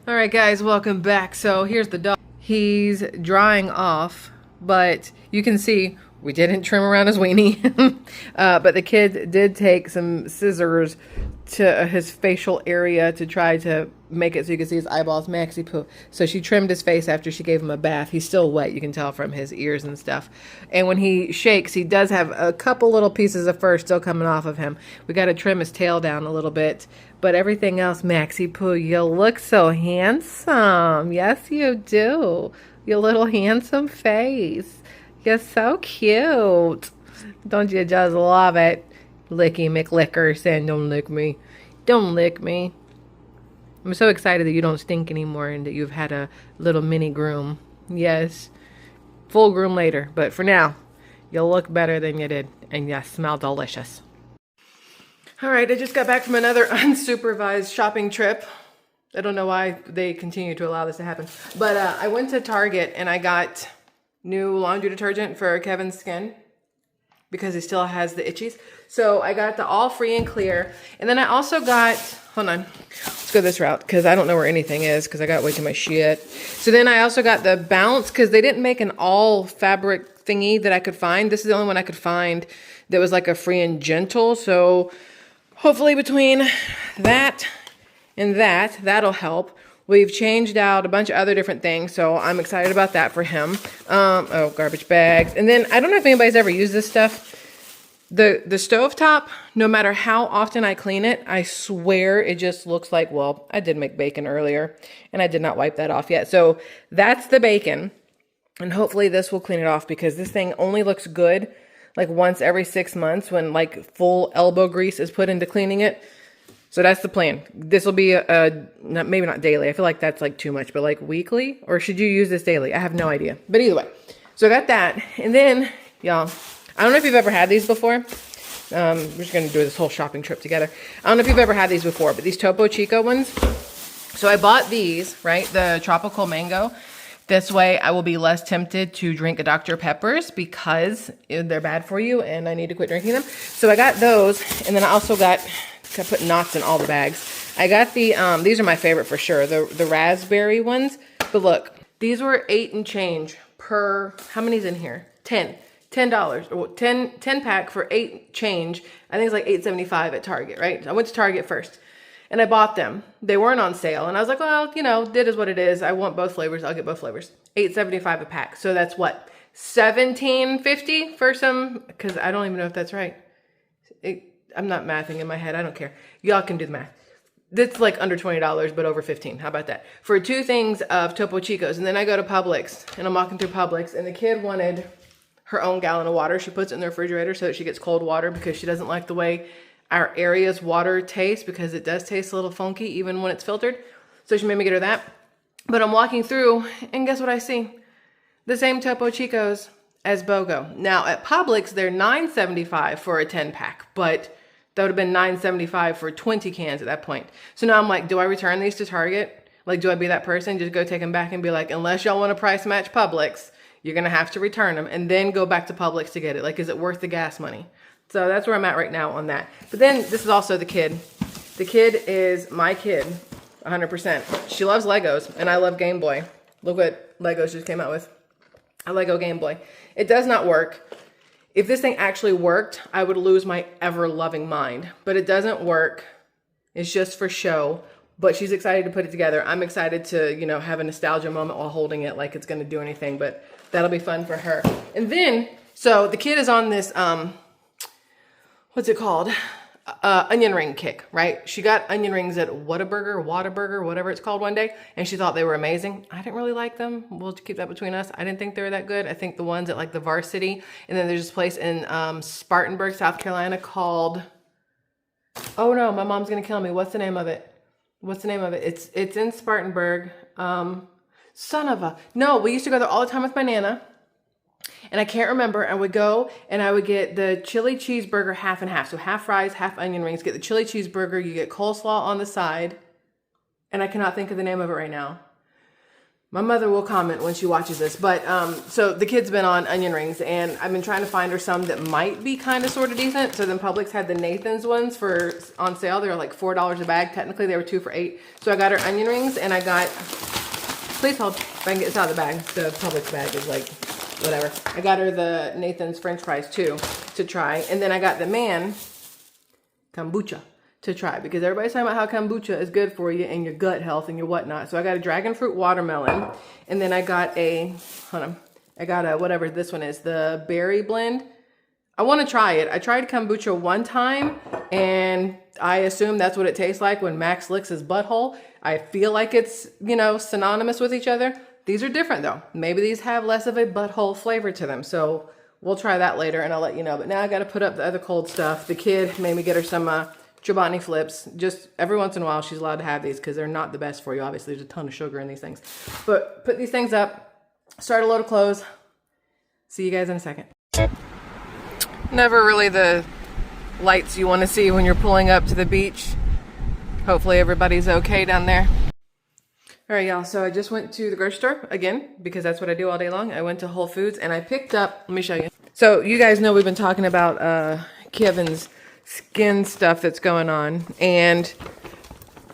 All right, guys, welcome back. So here's the dog. He's drying off, but you can see we didn't trim around his weenie. But the kid did take some scissors to his facial area to try to make it so you can see his eyeballs. Maxi poo. So she trimmed his face after she gave him a bath. He's still wet, you can tell from his ears and stuff. And when he shakes, he does have a couple little pieces of fur still coming off of him. We got to trim his tail down a little bit. But everything else, Maxi poo, you look so handsome. Yes, you do. Your little handsome face. You're so cute. Don't you just love it? Licky McLicker saying, don't lick me. Don't lick me. I'm so excited that you don't stink anymore and that you've had a little mini groom. Yes. Full groom later. But for now, you'll look better than you did. And you smell delicious. All right, I just got back from another unsupervised shopping trip. I don't know why they continue to allow this to happen. But I went to Target and I got new laundry detergent for Kevin's skin because he still has the itchies. So I got the all free and clear. And then I also got, hold on, let's go this route because I don't know where anything is because I got way too much shit. So then I also got the Bounce because they didn't make an all fabric thingy that I could find. This is the only one I could find that was like a free and gentle. So hopefully between that and that'll help. We've changed out a bunch of other different things, so I'm excited about that for him. Oh, garbage bags. And then, I don't know if anybody's ever used this stuff. The stovetop, no matter how often I clean it, I swear it just looks like, well, I did make bacon earlier, and I did not wipe that off yet. So that's the bacon, and hopefully this will clean it off because this thing only looks good like once every 6 months when like full elbow grease is put into cleaning it. So that's the plan. This will be maybe not daily. I feel like that's like too much, but like weekly, or should you use this daily? I have no idea, but either way. So I got that. And then y'all, I don't know if you've ever had these before. We're just going to do this whole shopping trip together. I don't know if you've ever had these before, but these Topo Chico ones. So I bought these, right? The tropical mango. This way I will be less tempted to drink a Dr. Pepper's because they're bad for you and I need to quit drinking them. So I got those, and then I also got, I put knots in all the bags. I got the, these are my favorite for sure, the raspberry ones. But look, these were 8 and change per, how many's in here? $10, or 10 pack for 8 change. I think it's like $8.75 at Target, right? I went to Target first. And I bought them. They weren't on sale. And I was like, well, you know, it is what it is. I want both flavors. I'll get both flavors. $8.75 a pack. So that's what? $17.50 for some, because I don't even know if that's right. I'm not mathing in my head. I don't care. Y'all can do the math. That's like under $20, but over $15. How about that? For 2 things of Topo Chicos. And then I go to Publix, and I'm walking through Publix, and the kid wanted her own gallon of water. She puts it in the refrigerator so that she gets cold water because she doesn't like the way our area's water tastes, because it does taste a little funky even when it's filtered. So she made me get her that. But I'm walking through, and guess what I see? The same Topo Chicos as BOGO. Now at Publix, they're $9.75 for a 10 pack, but that would have been $9.75 for 20 cans at that point. So now I'm like, do I return these to Target? Like, do I be that person? Just go take them back and be like, unless y'all want to price match Publix, you're going to have to return them and then go back to Publix to get it. Like, is it worth the gas money? So that's where I'm at right now on that. But then this is also the kid. The kid is my kid, 100%. She loves Legos, and I love Game Boy. Look what Legos just came out with. A Lego Game Boy. It does not work. If this thing actually worked, I would lose my ever-loving mind. But it doesn't work. It's just for show. But she's excited to put it together. I'm excited to, you know, have a nostalgia moment while holding it like it's going to do anything. But that'll be fun for her. And then, so the kid is on this... what's it called? Onion ring kick, right? She got onion rings at Whataburger, whatever it's called one day, and she thought they were amazing. I didn't really like them. We'll keep that between us. I didn't think they were that good. I think the ones at like the Varsity, and then there's this place in Spartanburg, South Carolina called, oh no, my mom's gonna kill me. What's the name of it? What's the name of it? It's in Spartanburg. Son of a, no, we used to go there all the time with my Nana. And I can't remember. I would go and I would get the chili cheeseburger half and half. So half fries, half onion rings. Get the chili cheeseburger. You get coleslaw on the side. And I cannot think of the name of it right now. My mother will comment when she watches this, but so the kid's been on onion rings, and I've been trying to find her some that might be kind of sort of decent. So then Publix had the Nathan's ones on sale. They were like $4 a bag. Technically, they were 2 for $8. So I got her onion rings, and I got, please hold, if I can get this out of the bag. The Publix bag is like, whatever. I got her the Nathan's French fries too to try, and then I got the man kombucha to try, because everybody's talking about how kombucha is good for you and your gut health and your whatnot. So I got a dragon fruit watermelon, and then I got a, whatever this one is, the berry blend. I want to try it. I tried kombucha one time, and I assume that's what it tastes like when Max licks his butthole. I feel like it's, you know, synonymous with each other. These are different though. Maybe these have less of a butthole flavor to them. So we'll try that later, and I'll let you know. But now I got to put up the other cold stuff. The kid made me get her some Chobani flips. Just every once in a while she's allowed to have these, because they're not the best for you. Obviously there's a ton of sugar in these things. But put these things up, start a load of clothes. See you guys in a second. Never really the lights you want to see when you're pulling up to the beach. Hopefully everybody's okay down there. All right, y'all, so I just went to the grocery store again, because that's what I do all day long. I went to Whole Foods, and I picked up, let me show you. So you guys know we've been talking about Kevin's skin stuff that's going on, and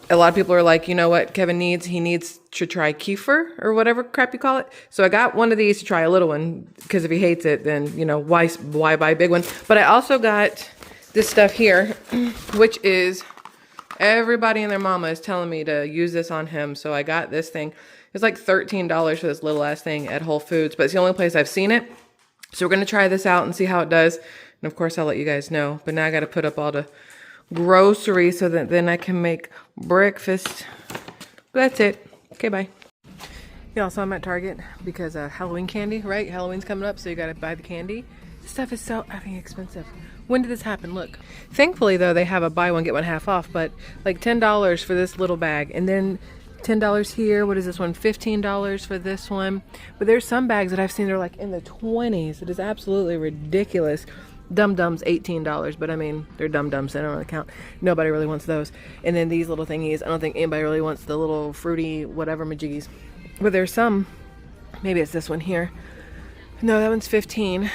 a lot of people are like, you know what Kevin needs? He needs to try kefir or whatever crap you call it. So I got one of these to try, a little one, because if he hates it, then, you know, why buy a big one? But I also got this stuff here, which is, everybody and their mama is telling me to use this on him. So I got this thing. It's like $13 for this little ass thing at Whole Foods, but it's the only place I've seen it. So we're going to try this out and see how it does. And of course, I'll let you guys know. But now I got to put up all the groceries so that then I can make breakfast. But that's it. Okay, bye. Yeah, so I'm at Target because Halloween candy, right? Halloween's coming up, so you got to buy the candy. This stuff is so effing expensive. When did this happen? Look. Thankfully, though, they have a buy one, get one half off. But like $10 for this little bag. And then $10 here. What is this one? $15 for this one. But there's some bags that I've seen that are like in the 20s. It is absolutely ridiculous. Dum Dums $18, but I mean, they're Dum Dums, so they don't really count. Nobody really wants those. And then these little thingies, I don't think anybody really wants the little fruity whatever majiggies. But there's some, maybe it's this one here. No, that one's 15.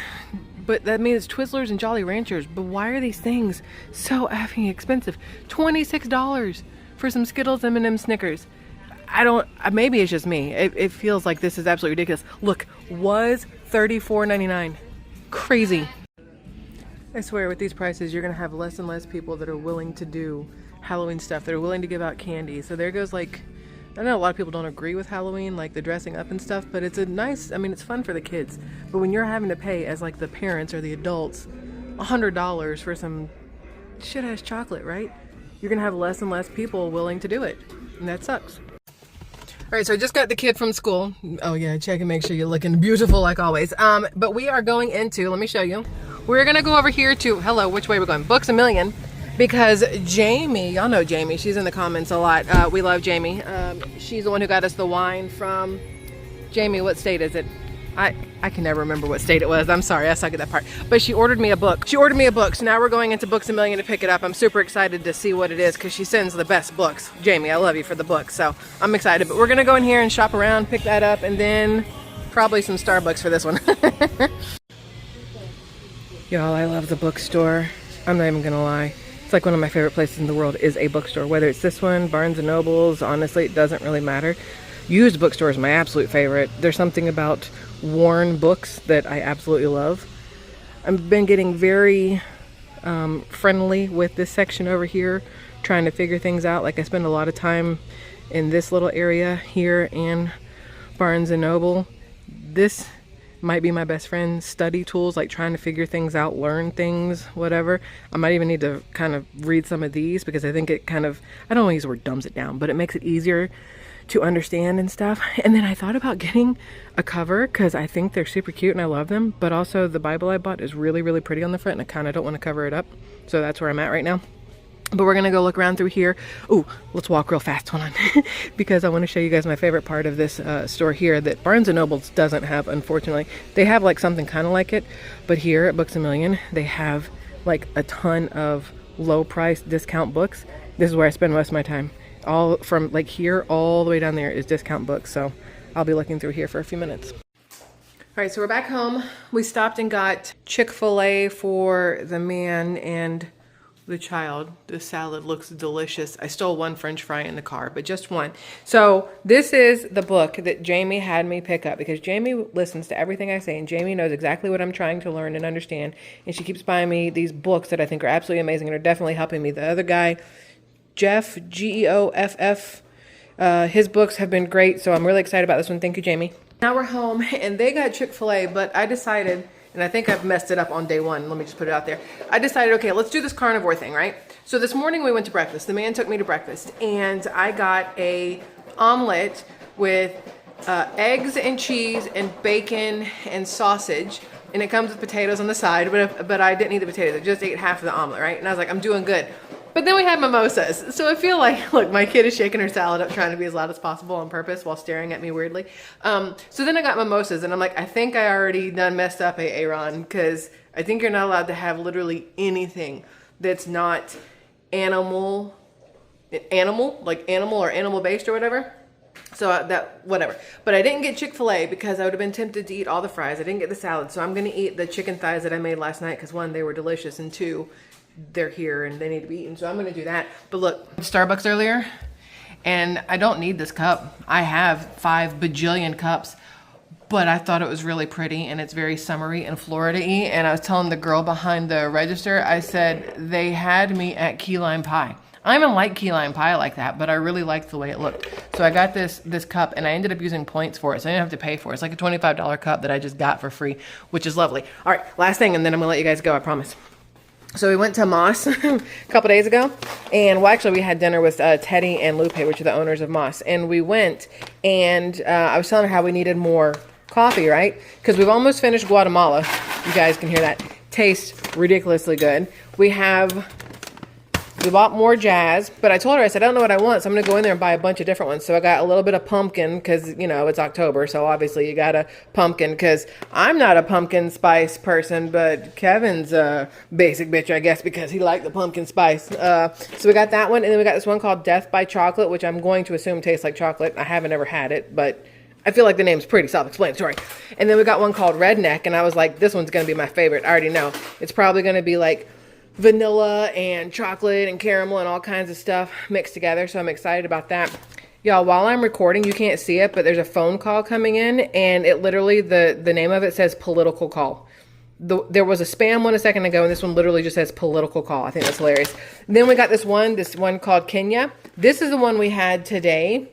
But that means Twizzlers and Jolly Ranchers. But why are these things so effing expensive? $26 for some Skittles, M&M, Snickers. Maybe it's just me. It feels like this is absolutely ridiculous. Look, was $34.99. Crazy. I swear with these prices, you're going to have less and less people that are willing to do Halloween stuff, that are willing to give out candy. So there goes, like, I know a lot of people don't agree with Halloween, like the dressing up and stuff, but it's it's fun for the kids. But when you're having to pay as like the parents or the adults $100 for some shit-ass chocolate, right? You're going to have less and less people willing to do it. And that sucks. All right, so I just got the kid from school. Oh yeah, check and make sure you're looking beautiful like always. But we are going into, let me show you. We're gonna go over here to, hello, which way we're going? Books A Million, because Jamie, y'all know Jamie, she's in the comments a lot. We love Jamie. She's the one who got us the wine from, Jamie, what state is it? I can never remember what state it was. I'm sorry, I suck at that part. But she ordered me a book. So now we're going into Books A Million to pick it up. I'm super excited to see what it is because she sends the best books. Jamie, I love you for the books. So I'm excited. But we're going to go in here and shop around, pick that up, and then probably some Starbucks for this one. Y'all, I love the bookstore. I'm not even going to lie. It's like one of my favorite places in the world is a bookstore. Whether it's this one, Barnes & Noble's, honestly, it doesn't really matter. Used bookstore is my absolute favorite. There's something about worn books that I absolutely love. I've been getting very friendly with this section over here, trying to figure things out. Like I spend a lot of time in this little area here in Barnes & Noble. This might be my best friend study tools, like trying to figure things out, learn things, whatever. I might even need to kind of read some of these because I think it kind of, I don't want to use the word dumbs it down, but it makes it easier to understand and stuff. And then I thought about getting a cover because I think they're super cute and I love them, but also the Bible I bought is really, really pretty on the front and I kind of don't want to cover it up. So that's where I'm at right now. But we're gonna go look around through here. Ooh, let's walk real fast, hold on. Because I want to show you guys my favorite part of this store here that Barnes & Noble's doesn't have, unfortunately. They have like something kind of like it, but here at Books A Million, they have like a ton of low price discount books. This is where I spend most of my time. All from like here all the way down there is discount books. So I'll be looking through here for a few minutes. All right, so we're back home. We stopped and got Chick-fil-A for the man and the child. The salad looks delicious. I stole one French fry in the car, but just one. So this is the book that Jamie had me pick up because Jamie listens to everything I say and Jamie knows exactly what I'm trying to learn and understand. And she keeps buying me these books that I think are absolutely amazing and are definitely helping me. The other guy, Jeff, Geoff, his books have been great. So I'm really excited about this one. Thank you, Jamie. Now we're home and they got Chick-fil-A, but I decided, and I think I've messed it up on day one. Let me just put it out there. I decided, okay, let's do this carnivore thing, right? So this morning we went to breakfast. The man took me to breakfast and I got a omelet with eggs and cheese and bacon and sausage. And it comes with potatoes on the side, but I didn't eat the potatoes. I just ate half of the omelet, right? And I was like, I'm doing good. But then we had mimosas. So I feel like, look, my kid is shaking her salad up trying to be as loud as possible on purpose while staring at me weirdly. So then I got mimosas and I'm like, I think I already done messed up, Aaron, because I think you're not allowed to have literally anything that's not animal or animal based or whatever. So whatever. But I didn't get Chick-fil-A because I would have been tempted to eat all the fries. I didn't get the salad. So I'm going to eat the chicken thighs that I made last night because one, they were delicious, and two, they're here and they need to be eaten. So I'm going to do that. But look, Starbucks earlier, and I don't need this cup. I have 5 bajillion cups, but I thought it was really pretty and it's very summery and Florida-y. And I was telling the girl behind the register, I said, they had me at key lime pie. I don't even like key lime pie like that, but I really liked the way it looked. So I got this cup and I ended up using points for it. So I didn't have to pay for it. It's like a $25 cup that I just got for free, which is lovely. All right, last thing, and then I'm gonna let you guys go, I promise. So we went to Moss a couple days ago, and well, actually we had dinner with Teddy and Lupe, which are the owners of Moss. And we went, and I was telling her how we needed more coffee, right? Because we've almost finished Guatemala. You guys can hear that. Tastes ridiculously good. We bought more Jazz, but I told her, I said, I don't know what I want, so I'm going to go in there and buy a bunch of different ones. So I got a little bit of pumpkin because, you know, it's October, so obviously you got a pumpkin because I'm not a pumpkin spice person, but Kevin's a basic bitch, I guess, because he liked the pumpkin spice. So we got that one, and then we got this one called Death by Chocolate, which I'm going to assume tastes like chocolate. I haven't ever had it, but I feel like the name's pretty self-explanatory. And then we got one called Redneck, and I was like, this one's going to be my favorite. I already know. It's probably going to be like vanilla and chocolate and caramel and all kinds of stuff mixed together. So I'm excited about that. Y'all, while I'm recording, you can't see it, but there's a phone call coming in, and it literally, the name of it says political call. There was a spam one a second ago, and this one literally just says political call. I think that's hilarious. And then we got this one called Kenya. This is the one we had today.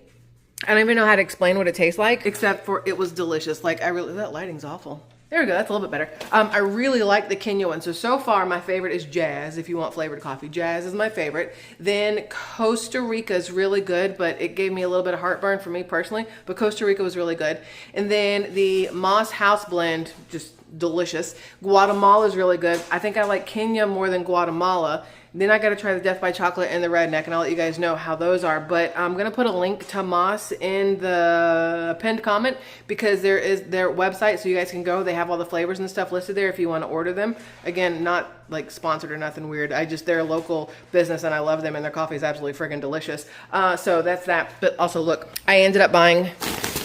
I don't even know how to explain what it tastes like, except for it was delicious. Like, that lighting's awful. There we go, that's a little bit better. I really like the Kenya one. So far my favorite is Jazz, if you want flavored coffee. Jazz is my favorite. Then Costa Rica is really good, but it gave me a little bit of heartburn for me personally, but Costa Rica was really good. And then the Moss House Blend, just delicious. Guatemala is really good. I think I like Kenya more than Guatemala. Then I got to try the Death by Chocolate and the Redneck, and I'll let you guys know how those are. But I'm going to put a link to Moss in the pinned comment because there is their website, so you guys can go. They have all the flavors and stuff listed there if you want to order them. Again, not like sponsored or nothing weird. They're a local business, and I love them, and their coffee is absolutely freaking delicious. So that's that. But also, look, I ended up buying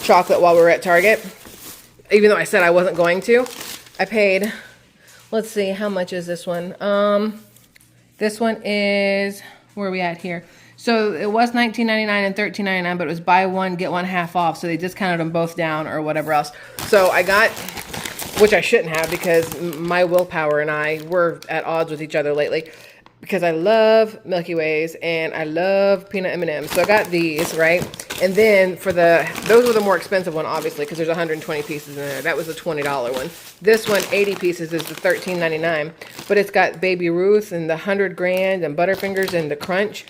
chocolate while we were at Target, even though I said I wasn't going to. I paid, let's see, how much is this one? This one is, where are we at here? So it was $19.99 and $13.99, but it was buy one, get one half off. So they discounted them both down or whatever else. So I got, which I shouldn't have because my willpower and I were at odds with each other lately. Because I love Milky Ways and I love peanut M&Ms. So I got these, right? And then those were the more expensive one, obviously, because there's 120 pieces in there. That was a $20 one. This one, 80 pieces, is the $13.99. But it's got Baby Ruth and the 100 Grand and Butterfingers and the Crunch.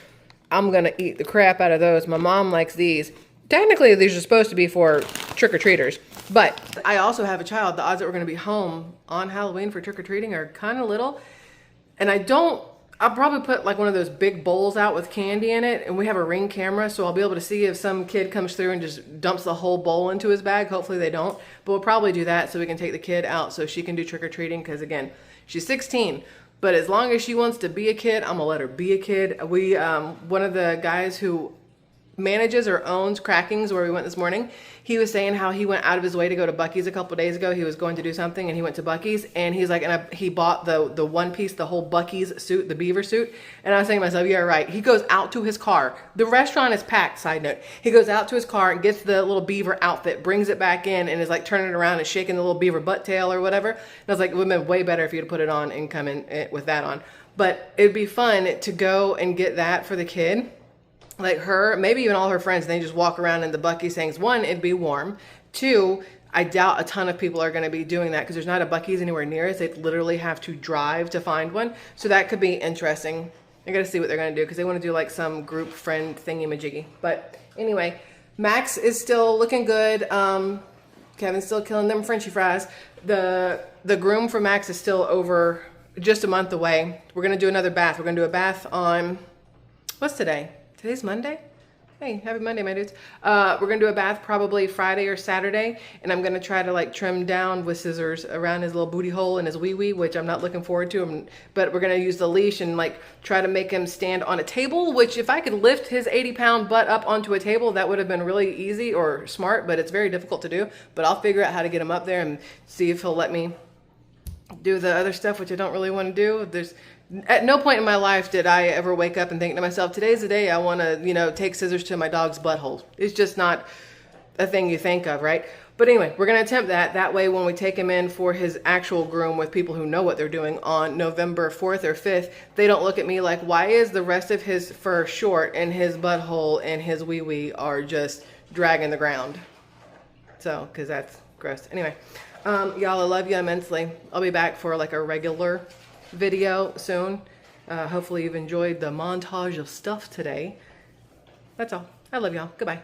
I'm going to eat the crap out of those. My mom likes these. Technically, these are supposed to be for trick-or-treaters. But I also have a child. The odds that we're going to be home on Halloween for trick-or-treating are kind of little. And I'll probably put like one of those big bowls out with candy in it, and we have a Ring camera, so I'll be able to see if some kid comes through and just dumps the whole bowl into his bag. Hopefully they don't, but we'll probably do that so we can take the kid out so she can do trick-or-treating, because again, she's 16, but as long as she wants to be a kid, I'm gonna let her be a kid. One of the guys who manages or owns Crackings, where we went this morning. He was saying how he went out of his way to go to Buc-ee's a couple days ago. He was going to do something and he went to Buc-ee's, and he's like, he bought the one piece, the whole Buc-ee's suit, the beaver suit. And I was saying to myself, yeah, right. He goes out to his car. The restaurant is packed, side note. He goes out to his car and gets the little beaver outfit, brings it back in, and is like turning it around and shaking the little beaver butt tail or whatever. And I was like, it would have been way better if you'd put it on and come in with that on. But it'd be fun to go and get that for the kid. Like her, maybe even all her friends, and they just walk around in the Buc-ee's things. One, it'd be warm. Two, I doubt a ton of people are going to be doing that because there's not a Buc-ee's anywhere near us. They literally have to drive to find one. So that could be interesting. I got to see what they're going to do because they want to do like some group friend thingy-majiggy. But anyway, Max is still looking good. Kevin's still killing them Frenchy fries. The groom for Max is still over just a month away. We're going to do another bath. We're going to do a bath on, what's today? Today's Monday? Hey, happy Monday, my dudes. We're gonna do a bath probably Friday or Saturday, and I'm gonna try to like trim down with scissors around his little booty hole and his wee-wee, which I'm not looking forward to. But we're gonna use the leash and like try to make him stand on a table, which if I could lift his 80-pound butt up onto a table, that would have been really easy or smart, but it's very difficult to do. But I'll figure out how to get him up there and see if he'll let me do the other stuff, which I don't really want to do. At no point in my life did I ever wake up and think to myself, today's the day I want to, take scissors to my dog's butthole. It's just not a thing you think of, right? But anyway, we're going to attempt that. That way, when we take him in for his actual groom with people who know what they're doing on November 4th or 5th, they don't look at me like, why is the rest of his fur short and his butthole and his wee-wee are just dragging the ground? So, because that's gross. Anyway, y'all, I love you immensely. I'll be back for like a regular video soon. Hopefully you've enjoyed the montage of stuff today. That's all. I love y'all. Goodbye.